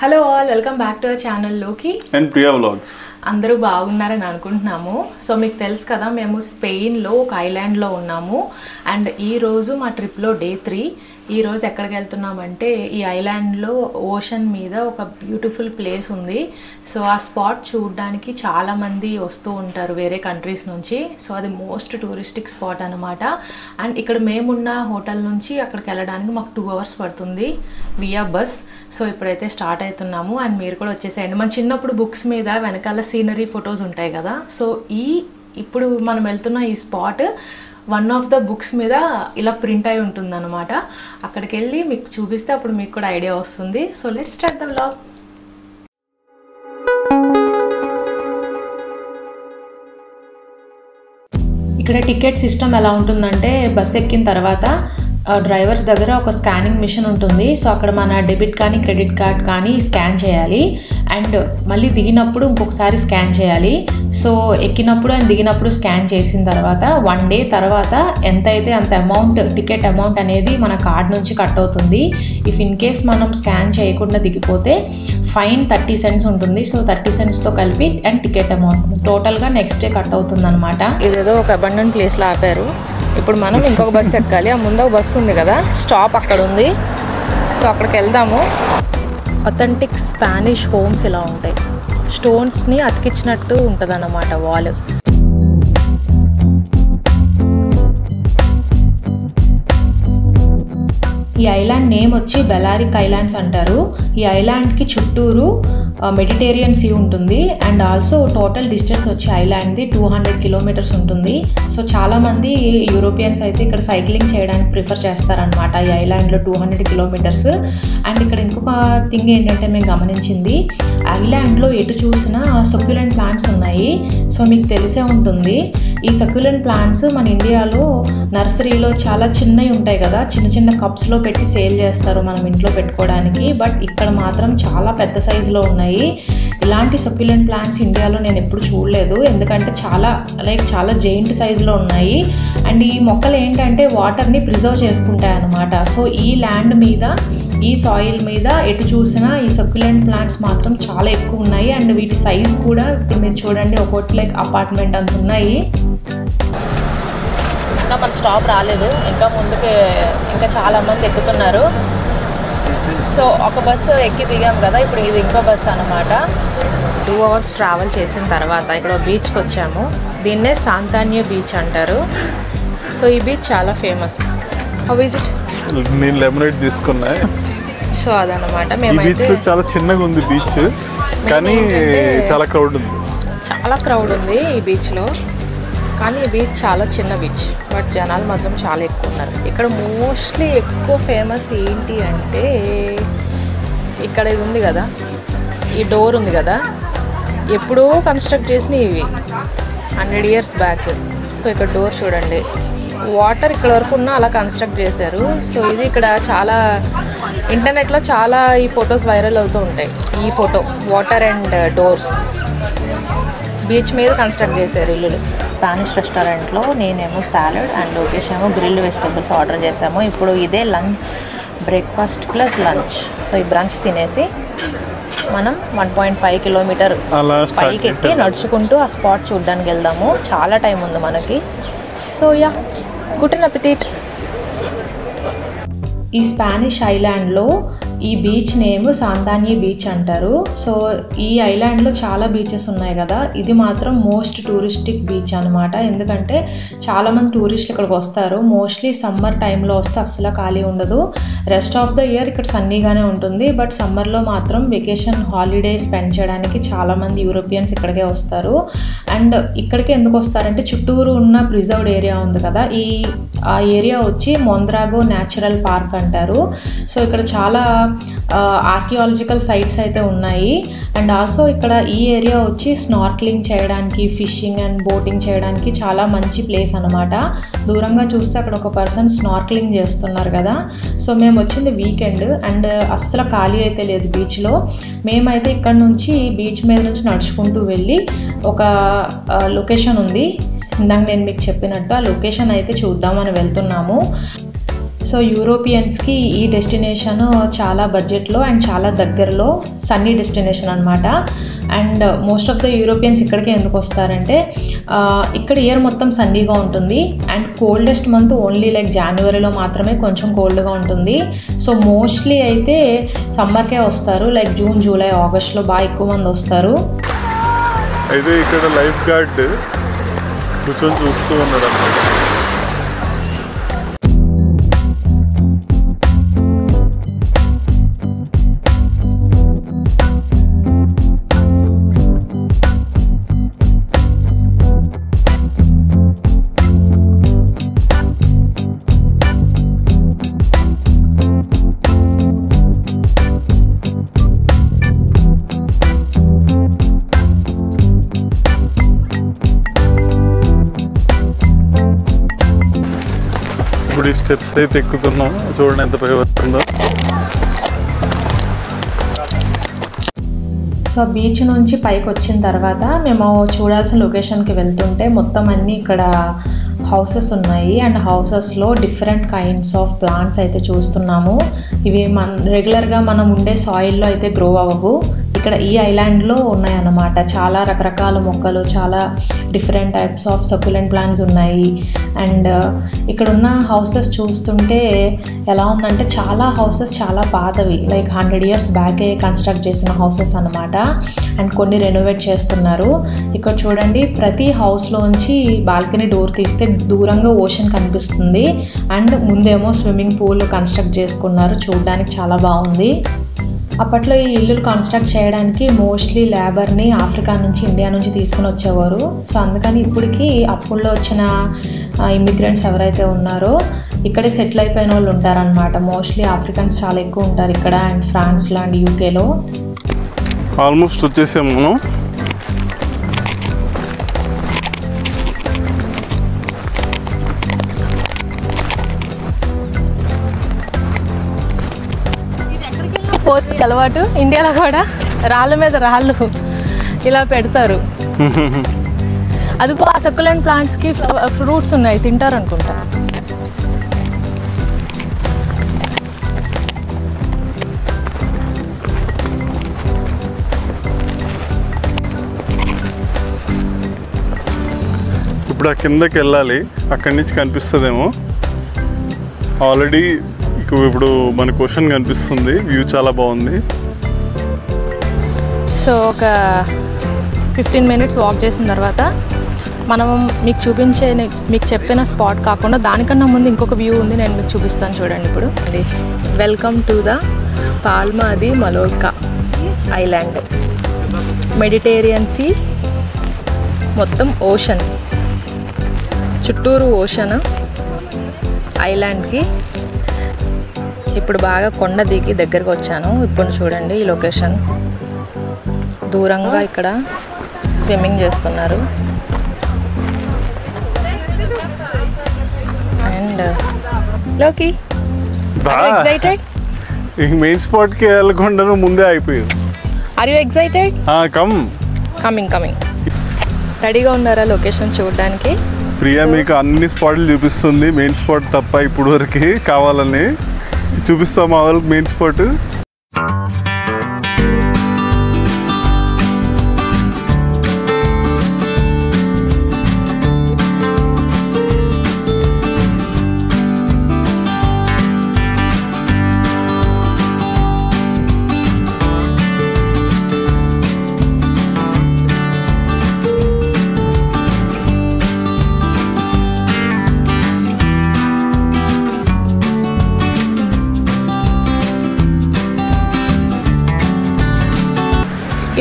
Hello all, welcome back to our channel లోకి and Priya vlogs. అందరూ బాగున్నారని అనుకుంటున్నాము. సో మీకు తెలుసు కదా, మేము స్పెయిన్లో ఒక ఐలాండ్లో ఉన్నాము. అండ్ ఈరోజు మా ట్రిప్లో డే 3. ఈరోజు ఎక్కడికి వెళ్తున్నామంటే, ఈ ఐలాండ్లో ఓషన్ మీద ఒక బ్యూటిఫుల్ ప్లేస్ ఉంది. సో ఆ స్పాట్ చూడడానికి చాలామంది వస్తూ ఉంటారు వేరే కంట్రీస్ నుంచి. సో అది మోస్ట్ టూరిస్టిక్ స్పాట్ అనమాట. అండ్ ఇక్కడ మేమున్న హోటల్ నుంచి అక్కడికి వెళ్ళడానికి మాకు 2 hours పడుతుంది వియా బస్. సో ఇప్పుడైతే స్టార్ట్ అవుతున్నాము. అండ్ మీరు కూడా వచ్చేసేయండి. మన చిన్నప్పుడు బుక్స్ మీద వెనకాల సీనరీ ఫొటోస్ ఉంటాయి కదా, సో ఇప్పుడు మనం వెళ్తున్న ఈ spot one of the books మీద ఇలా ప్రింట్ అయి ఉంటుంది అనమాట. అక్కడికి వెళ్ళి మీకు చూపిస్తే అప్పుడు మీకు కూడా ఐడియా వస్తుంది. So let's start the vlog. ఇక్కడ టికెట్ సిస్టమ్ ఎలా ఉంటుందంటే, బస్ ఎక్కిన తర్వాత డ్రైవర్ దగ్గర ఒక స్కానింగ్ మిషన్ ఉంటుంది. సో అక్కడ మన డెబిట్ కానీ క్రెడిట్ కార్డ్ కానీ స్కాన్ చేయాలి. అండ్ మళ్ళీ దిగినప్పుడు ఇంకొకసారి స్కాన్ చేయాలి. సో ఎక్కినప్పుడు అండ్ దిగినప్పుడు స్కాన్ చేసిన తర్వాత 1 day తర్వాత ఎంత అయితే అంత అమౌంట్, టికెట్ అమౌంట్ అనేది మన కార్డ్ నుంచి కట్ అవుతుంది. ఇఫ్ ఇన్ కేస్ మనం స్కాన్ చేయకుండా దిగిపోతే ఫైన్ 30 cents ఉంటుంది. సో 30 centsతో కలిపి అండ్ టికెట్ అమౌంట్ టోటల్గా నెక్స్ట్ డే కట్ అవుతుంది అనమాట. ఇదేదో ఒక అబండెంట్ ప్లేస్లో ఆపారు. ఇప్పుడు మనం ఇంకొక బస్సు ఎక్కాలి. ఆ ముందు ఒక బస్సు ఉంది కదా, స్టాప్ అక్కడ ఉంది. సో అక్కడికి వెళ్దాము. అథెంటిక్ స్పానిష్ హోమ్స్ ఇలా ఉంటాయి. స్టోన్స్ని అతికించినట్టు ఉంటుంది అన్నమాట వాల్. ఈ ఐలాండ్ నేమ్ వచ్చి బెలారిక్ ఐలాండ్స్ అంటారు. ఈ ఐలాండ్కి చుట్టూరు మెడిటేరియన్ సీ ఉంటుంది. అండ్ ఆల్సో టోటల్ డిస్టెన్స్ వచ్చి ఐలాండ్ది 200 kilometers ఉంటుంది. సో చాలామంది యూరోపియన్స్ అయితే ఇక్కడ సైక్లింగ్ చేయడానికి ప్రిఫర్ చేస్తారనమాట ఈ ఐలాండ్లో 200 kilometers. అండ్ ఇక్కడ ఇంకొక థింగ్ ఏంటంటే మేము గమనించింది, ఐలాండ్లో ఎటు చూసినా సక్యులెంట్ ప్లాంట్స్ ఉన్నాయి. సో మీకు తెలిసే ఉంటుంది, ఈ సక్యులెంట్ ప్లాంట్స్ మన ఇండియాలో నర్సరీలో చాలా చిన్నవి ఉంటాయి కదా, చిన్న చిన్న కప్స్లో పెట్టి సేల్ చేస్తారు మనం ఇంట్లో పెట్టుకోవడానికి. బట్ ఇక్కడ మాత్రం చాలా పెద్ద సైజులో ఉన్నాయి. ఇలాంటి సక్యులెంట్ ప్లాంట్స్ ఇండియాలో నేను ఎప్పుడు చూడలేదు, ఎందుకంటే చాలా జైంట్ సైజులో ఉన్నాయి. అండ్ ఈ మొక్కలు ఏంటంటే వాటర్ని ప్రిజర్వ్ చేసుకుంటాయి అన్నమాట. సో ఈ ల్యాండ్ మీద, ఈ సాయిల్ మీద ఎటు చూసినా ఈ సక్యులెంట్ ప్లాంట్స్ మాత్రం చాలా ఎక్కువ ఉన్నాయి. అండ్ వీటి సైజ్ కూడా ఇప్పుడు మీరు చూడండి, ఒకటి లైక్ అపార్ట్మెంట్ అంత ఉన్నాయి. ఇంకా మన స్టాప్ రాలేదు, ఇంకా ముందుకి ఇంకా చాలామంది ఎక్కుతున్నారు. సో ఒక బస్సు ఎక్కి దిగాం కదా, ఇప్పుడు ఇది ఇంకో బస్సు అనమాట. 2 hours ట్రావెల్ చేసిన తర్వాత ఇక్కడ బీచ్కి వచ్చాము. దీన్నే సాంతాన్యే బీచ్ అంటారు. సో ఈ బీచ్ చాలా ఫేమస్. How is it? నేను లెమనేడ్ తీసుకున్నా. సో అదనమాట. బీచ్ చాలా చిన్నగా ఉంది బీచ్, కానీ చాలా క్రౌడ్ ఉంది. చాలా క్రౌడ్ ఉంది ఈ బీచ్లో, కానీ ఈ బీచ్ చాలా చిన్న బీచ్, బట్ జనాలు మాత్రం చాలా ఎక్కువ ఉన్నారు. ఇక్కడ మోస్ట్లీ ఎక్కువ ఫేమస్ ఏంటి అంటే, ఇక్కడ ఇది ఉంది కదా, ఈ డోర్ ఉంది కదా, ఎప్పుడో కన్స్ట్రక్ట్ చేసినవి ఇవి 100 years బ్యాక్. సో ఇక్కడ డోర్ చూడండి, వాటర్ ఇక్కడ వరకు ఉన్న అలా కన్స్ట్రక్ట్ చేశారు. సో ఇది ఇక్కడ చాలా ఇంటర్నెట్లో చాలా ఈ ఫొటోస్ వైరల్ అవుతూ ఉంటాయి. ఈ photo water and doors beach మీద కన్స్ట్రక్ట్ చేశారు ఇల్లులు. స్పానిష్ రెస్టారెంట్లో నేనేమో సాలడ్ అండ్ లోకేష్ ఏమో గ్రిల్డ్ వెజిటబుల్స్ ఆర్డర్ చేసాము. ఇప్పుడు ఇదే బ్రేక్ఫాస్ట్ ప్లస్ లంచ్. సో ఈ బ్రంచ్ తినేసి మనం 1.5 kilometer పైకి ఎక్కి నడుచుకుంటూ ఆ స్పాట్ చూడడానికి వెళ్దాము. చాలా టైం ఉంది మనకి. So ya, good appetite. ఈ స్పానిష్ ఐలాండ్లో ఈ బీచ్ నేమ్ సాంతాన్యే బీచ్ అంటారు. సో ఈ ఐలాండ్లో చాలా బీచెస్ ఉన్నాయి కదా, ఇది మాత్రం మోస్ట్ టూరిస్టిక్ బీచ్ అనమాట. ఎందుకంటే చాలామంది టూరిస్టులు ఇక్కడికి వస్తారు. మోస్ట్లీ సమ్మర్ టైంలో వస్తే అస్సలు ఖాళీ ఉండదు. రెస్ట్ ఆఫ్ ద ఇయర్ ఇక్కడ సన్నీగానే ఉంటుంది. బట్ సమ్మర్లో మాత్రం వెకేషన్ హాలిడే స్పెండ్ చేయడానికి చాలామంది యూరోపియన్స్ ఇక్కడికే వస్తారు. అండ్ ఇక్కడికి ఎందుకు వస్తారంటే, చుట్టూరు ఉన్న ప్రిజర్వ్డ్ ఏరియా ఉంది కదా, ఆ ఏరియా వచ్చి మొంద్రాగో న్యాచురల్ పార్క్ అంటారు. సో ఇక్కడ చాలా ఆర్కియాలజికల్ సైట్స్ అయితే ఉన్నాయి. అండ్ ఆల్సో ఇక్కడ ఈ ఏరియా వచ్చి స్నార్క్లింగ్ చేయడానికి, ఫిషింగ్ అండ్ బోటింగ్ చేయడానికి చాలా మంచి ప్లేస్ అనమాట. దూరంగా చూస్తే అక్కడ ఒక పర్సన్ స్నార్క్లింగ్ చేస్తున్నారు కదా. సో మేము వచ్చింది వీకెండ్ అండ్ అస్సలు ఖాళీ అయితే లేదు బీచ్లో. మేమైతే ఇక్కడ నుంచి బీచ్ మీద నుంచి నడుచుకుంటూ వెళ్ళి ఒక లొకేషన్ ఉంది, ఇందాక నేను మీకు చెప్పినట్టు ఆ లొకేషన్ అయితే చూద్దామని వెళ్తున్నాము. సో సో యూరోపియన్స్కి ఈ డెస్టినేషన్ చాలా బడ్జెట్లో అండ్ చాలా దగ్గరలో సన్నీ డెస్టినేషన్ అనమాట. And most of the Europeans ఇక్కడికి ఎందుకు వస్తారంటే ఇక్కడ ఇయర్ మొత్తం సన్నీగా ఉంటుంది and coldest month only like జనవరిలో మాత్రమే కొంచెం కోల్డ్గా ఉంటుంది. సో మోస్ట్లీ అయితే సమ్మర్కే వస్తారు, లైక్ జూన్, జూలై, ఆగస్ట్లో బాగా ఎక్కువ మంది వస్తారు. అయితే ఇక్కడ లైఫ్ గార్డ్ కూర్చొని చూస్తూ ఉన్నాడు అన్నమాట. ఇప్పుడు ఈ స్టెప్స్ అయితే ఎక్కుతున్నాం, చూడండి ఎంత పై వస్తుందో. సో బీచ్ నుంచి పైకి వచ్చిన తర్వాత మేము చూడాల్సిన లొకేషన్కి వెళ్తుంటే మొత్తం అన్నీ ఇక్కడ హౌసెస్ ఉన్నాయి అండ్ హౌసెస్లో డిఫరెంట్ కైండ్స్ ఆఫ్ ప్లాంట్స్ అయితే చూస్తున్నాము. ఇవి రెగ్యులర్గా మనం ఉండే సాయిల్లో అయితే గ్రో అవ్వవు, ఇక్కడ ఈ ఐలాండ్లో ఉన్నాయన్నమాట. చాలా రకరకాల మొక్కలు, చాలా different types of succulent plants ఉన్నాయి. అండ్ ఇక్కడ ఉన్న హౌసెస్ చూస్తుంటే ఎలా ఉందంటే చాలా హౌసెస్ చాలా పాతవి, లైక్ 100 years బ్యాకే కన్స్ట్రక్ట్ చేసిన హౌసెస్ అనమాట. అండ్ కొన్ని రెనోవేట్ చేస్తున్నారు. ఇక్కడ చూడండి, ప్రతి హౌస్లోంచి బాల్కనీ డోర్ తీస్తే దూరంగా ఓషన్ కనిపిస్తుంది అండ్ ముందేమో స్విమ్మింగ్ పూల్ కన్స్ట్రక్ట్ చేసుకున్నారు, చూడడానికి చాలా బాగుంది. అప్పట్లో ఈ ఇల్లులు కన్స్ట్రక్ట్ చేయడానికి మోస్ట్లీ లేబర్ని ఆఫ్రికా నుంచి, ఇండియా నుంచి తీసుకుని వచ్చేవారు. సో అందుకని ఇప్పటికీ అప్పుల్లో వచ్చిన ఇమిగ్రెంట్స్ ఎవరైతే ఉన్నారో ఇక్కడే సెటిల్ అయిపోయిన వాళ్ళు ఉంటారనమాట. మోస్ట్లీ ఆఫ్రికన్స్ చాలా ఎక్కువ ఉంటారు ఇక్కడ అండ్ ఫ్రాన్స్లో అండ్ యూకేలో. ఆల్మోస్ట్ వచ్చేసాము మనం. పోతుంది అలవాటు. ఇండియాలో కూడా రాళ్ళ మీద రాళ్ళు ఇలా పెడతారు. అదిగో ఆ సక్యులెంట్ ప్లాంట్స్కి ఫ్రూట్స్ ఉన్నాయి, తింటారు అనుకుంటా. ఇప్పుడు ఆ కిందకి వెళ్ళాలి, అక్కడి నుంచి కనిపిస్తుందేమో. ఆల్రెడీ ఇప్పుడు మనకు ఓషన్ కనిపిస్తుంది, వ్యూ చాలా బాగుంది. సో ఒక 15 minutes వాక్ చేసిన తర్వాత మనం మీకు చెప్పిన స్పాట్ కాకుండా దానికన్నా ముందు ఇంకొక వ్యూ ఉంది, నేను మీకు చూపిస్తాను చూడండి. ఇప్పుడు welcome to the Palma de Mallorca island. Mediterranean sea, మొత్తం ఓషన్, చుట్టూరు ఓషన్ ఐలాండ్కి. ఇప్పుడు బాగా కొండ దిగి దగ్గరకు వచ్చాను. ఇప్పుడు చూడండి ఈ లొకేషన్, దూరంగా ఇక్కడ స్విమ్మింగ్ చేస్తున్నారు. అండ్ లోకి ఎక్సైటెడ్, మెయిన్ స్పాట్కి వెళ్ళకుండా ముందే అయిపోయావు. Are you excited? కమింగ్ రెడీగా ఉన్నారా లొకేషన్ చూడడానికి? ప్రియా మీకు అన్ని స్పాట్లు చూపిస్తుంది, మెయిన్ స్పాట్ తప్ప ఇప్పుడు వరకు. కావాలని చూపిస్తాం మా వాళ్ళకి మెయిన్ స్పాట్.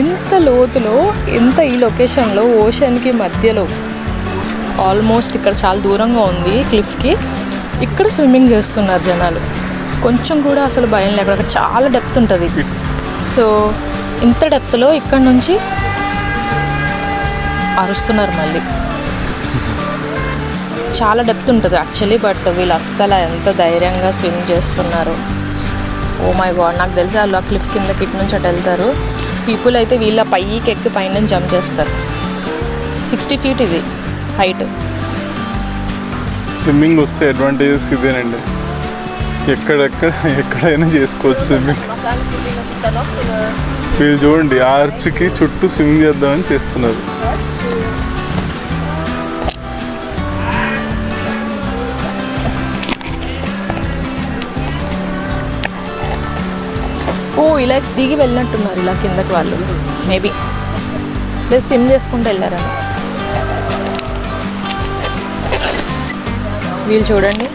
ఇంత లోతులో, ఈ లొకేషన్లో ఓషన్కి మధ్యలో, ఆల్మోస్ట్ ఇక్కడ చాలా దూరంగా ఉంది క్లిఫ్కి, ఇక్కడ స్విమ్మింగ్ చేస్తున్నారు జనాలు. కొంచెం కూడా అసలు భయం లేకుండా, అక్కడ చాలా డెప్త్ ఉంటుంది. సో ఇంత డెప్త్లో ఇక్కడ నుంచి అరుస్తున్నారు మళ్ళీ. చాలా డెప్త్ ఉంటుంది యాక్చువల్లీ, బట్ వీళ్ళు అస్సలు ఎంత ధైర్యంగా స్విమ్ చేస్తున్నారు. ఓ మై గాడ్, నాకు తెలిసి వాళ్ళు ఆ క్లిఫ్ కిందకి ఇటు నుంచి అటు వెళ్తారు. పీపుల్ అయితే వీళ్ళ పైకి ఎక్కి పైన జంప్ చేస్తారు. 60 feet ఇది హైట్. స్విమ్మింగ్ వస్తే అడ్వాంటేజెస్ ఇదేనండి. ఎక్కడైనా చేసుకోవచ్చు స్విమ్మింగ్. వీళ్ళు చూడండి ఆర్చ్కి చుట్టూ స్విమ్మింగ్ చేద్దామని చేస్తున్నారు. ఓ ఇలా దిగి వెళ్ళినట్టున్నారు ఇలా కిందకి వాళ్ళు, మేబీ లేదు స్విమ్ చేసుకుంటూ వెళ్ళారని. వీళ్ళు చూడండి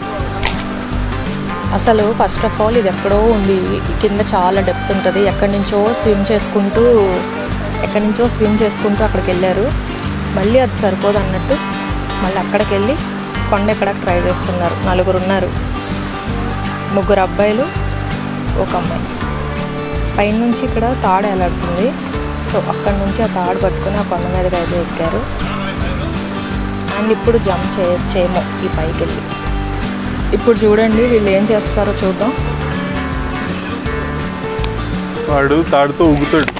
అసలు ఫస్ట్ ఆఫ్ ఆల్ ఇది ఎక్కడో ఉంది, కింద చాలా డెప్త్ ఉంటుంది. ఎక్కడి నుంచో స్విమ్ చేసుకుంటూ అక్కడికి వెళ్ళారు. మళ్ళీ అది సరిపోదు అన్నట్టు మళ్ళీ అక్కడికి వెళ్ళి కొండ ఎక్కడానికి ట్రై చేస్తున్నారు. 4 ఉన్నారు, 3 అబ్బాయిలు, 1 అమ్మాయి. పైనుంచి ఇక్కడ తాడు ఎలాడుతుంది. సో అక్కడ నుంచి ఆ తాడు పట్టుకుని ఆ కొండ మీదకి అయితే ఎక్కారు. అండ్ ఇప్పుడు జంప్ చేయొచ్చేమో ఈ పైకి వెళ్ళి. ఇప్పుడు చూడండి వీళ్ళు ఏం చేస్తారో చూద్దాం. వాడు తాడుతో ఊగుతాడు.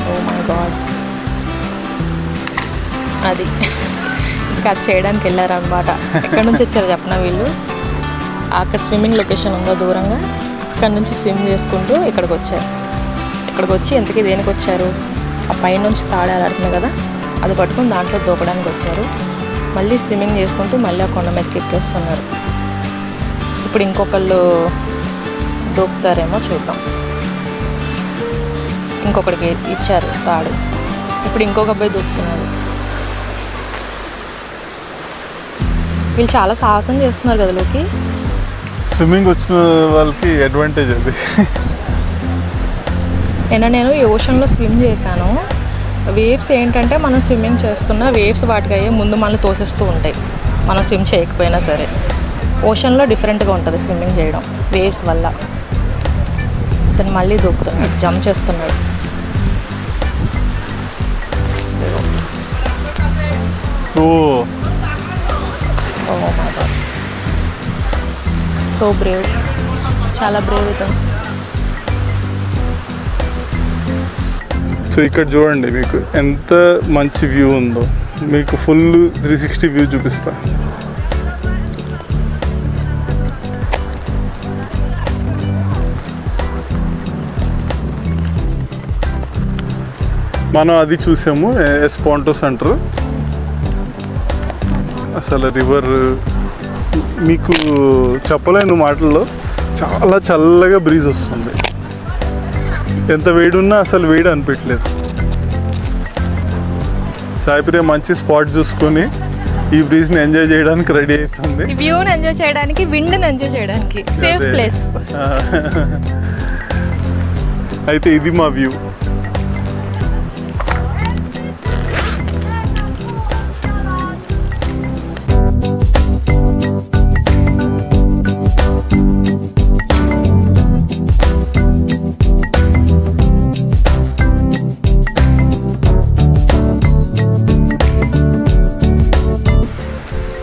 ఓ మై గాడ్, అది ఇంకా అది చేయడానికి వెళ్ళారనమాట. ఎక్కడి నుంచి వచ్చారో చెప్పనా వీళ్ళు, అక్కడ స్విమ్మింగ్ లొకేషన్ ఉందో దూరంగా, అక్కడ నుంచి స్విమ్ చేసుకుంటూ ఇక్కడికి వచ్చారు. ఇక్కడికి వచ్చి ఎంతకీ దేనికి వచ్చారు, ఆ పైనుంచి తాడు ఎలాడుతుంది కదా అది పట్టుకుని దాంట్లో దూకడానికి వచ్చారు. మళ్ళీ స్విమ్మింగ్ చేసుకుంటూ మళ్ళీ ఆ కొండ మీదకి ఎక్కేస్తున్నారు. ఇప్పుడు ఇంకొకళ్ళు దూకుతారేమో చూద్దాం. ఇంకొకరికి ఇచ్చారు తాడు, ఇప్పుడు ఇంకొక అబ్బాయి దూకుతున్నారు. వీళ్ళు చాలా సాహసం చేస్తున్నారు కదా లోకి. స్విమ్మింగ్ వచ్చిన వాళ్ళకి అడ్వాంటేజ్ అది. నేను ఈ ఓషన్లో స్విమ్ చేశాను. వేవ్స్ ఏంటంటే మనం స్విమ్మింగ్ చేస్తున్న వేవ్స్ వాటికి అయ్యే ముందు మనల్ని తోసేస్తూ ఉంటాయి, మనం స్విమ్ చేయకపోయినా సరే. ఓషన్లో డిఫరెంట్గా ఉంటుంది స్విమ్మింగ్ చేయడం వేవ్స్ వల్ల. అతను మళ్ళీ దూకుతున్నాడు, జంప్ చేస్తున్నాడు. Oh my God, so brave, చాలా బ్రేవ్ ఇతను. సో ఇక్కడ చూడండి మీకు ఎంత మంచి వ్యూ ఉందో. మీకు ఫుల్ 360 వ్యూ చూపిస్తా. మనం అది చూసాము ఎస్పాంటో సెంటర్. అసలు రివర్ మీకు చెప్పలేని మాటల్లో చాలా చల్లగా బ్రీజ్ వస్తుంది. ఎంత వేడున్నా అసలు వేడి అనిపించలేదు. సాయిప్రియ మంచి స్పాట్ చూసుకొని ఈ బ్రీజ్ని ఎంజాయ్ చేయడానికి రెడీ అవుతుంది. వ్యూని ఎంజాయ్ చేయడానికి, విండ్ని ఎంజాయ్ చేయడానికి సేఫ్ ప్లేస్. అయితే ఇది మా వ్యూ.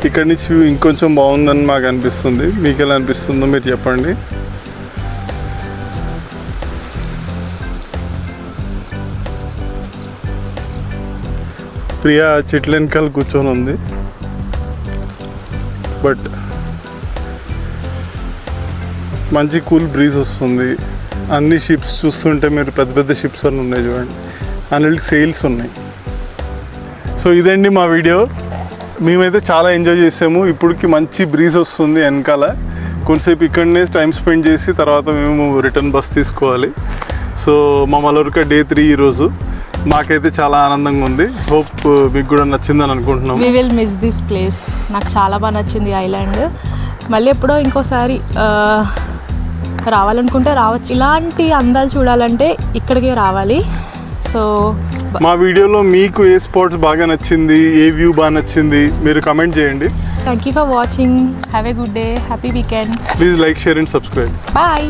ఇక్కడి నుంచి వ్యూ ఇంకొంచెం బాగుందని మాకు అనిపిస్తుంది. మీకు ఎలా అనిపిస్తుందో మీరు చెప్పండి. ప్రియా చెట్ల వెనకాల కూర్చొని ఉంది. బట్ మంచి కూల్ బ్రీజ్ వస్తుంది. అన్ని షిప్స్ చూస్తుంటే మీరు పెద్ద పెద్ద షిప్స్ అన్నీ ఉన్నాయి చూడండి, అన్నిటికి సెయిల్స్ ఉన్నాయి. సో ఇదండి మా వీడియో. మేమైతే చాలా ఎంజాయ్ చేసాము. ఇప్పటికి మంచి బ్రీజ్ వస్తుంది వెనకాల. కొంతసేపు ఇక్కడనే టైం స్పెండ్ చేసి తర్వాత మేము రిటర్న్ బస్ తీసుకోవాలి. సో మా మలర్కా డే 3 ఈరోజు. మాకైతే చాలా ఆనందంగా ఉంది. హోప్ మీకు కూడా నచ్చిందని అనుకుంటున్నాము. We will miss this place. నాకు చాలా బాగా నచ్చింది ఐలాండ్. మళ్ళీ ఎప్పుడో ఇంకోసారి రావాలనుకుంటే రావచ్చు. ఇలాంటి అందాలు చూడాలంటే ఇక్కడికే రావాలి. సో మా వీడియోలో మీకు ఏ స్పాట్స్ బాగా నచ్చింది, ఏ వ్యూ బాగా నచ్చింది మీరు కమెంట్ చేయండి. Thank you for watching. Have a good day. Happy weekend. Please like, share and subscribe. Bye.